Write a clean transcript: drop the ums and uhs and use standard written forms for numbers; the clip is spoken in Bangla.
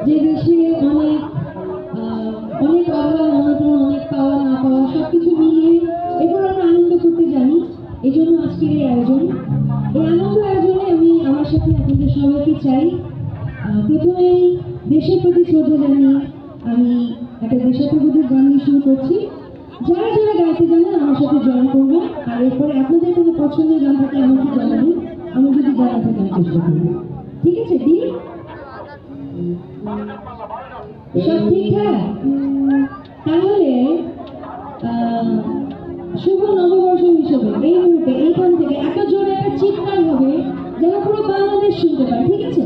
যে দেশে অনেক অনেক অভাব অনটন, অনেক পাওয়া না পাওয়া সবকিছু মিলিয়ে এরপর আমরা আনন্দ করতে জানি। এই জন্য আজকের এই আয়োজন, এই আনন্দ আয়োজনে আমি আমার সাথে আপনাদের সবাইকে চাই। প্রথমেই দেশের প্রতি শ্রদ্ধা জানিয়ে আমি একটা দেশাত্মবোধক গান দিয়ে শুরু করছি। যারা যারা গাইতে জানেন আমার সাথে জয়েন করবেন, আর এরপরে আপনাদের কোনো পছন্দের গান থাকলে আমাকে জানাবেন, আমি যদি জানাতে গান চেষ্টা করব। ঠিক আছে দি? সব ঠিকঠাক? তাহলে আহ, শুভ নববর্ষ হিসেবে এই মুহূর্তে এইখান থেকে এত জোরে একটা চিৎকার হবে যেন পুরো বাংলাদেশ শুনতে পায়, ঠিক আছে?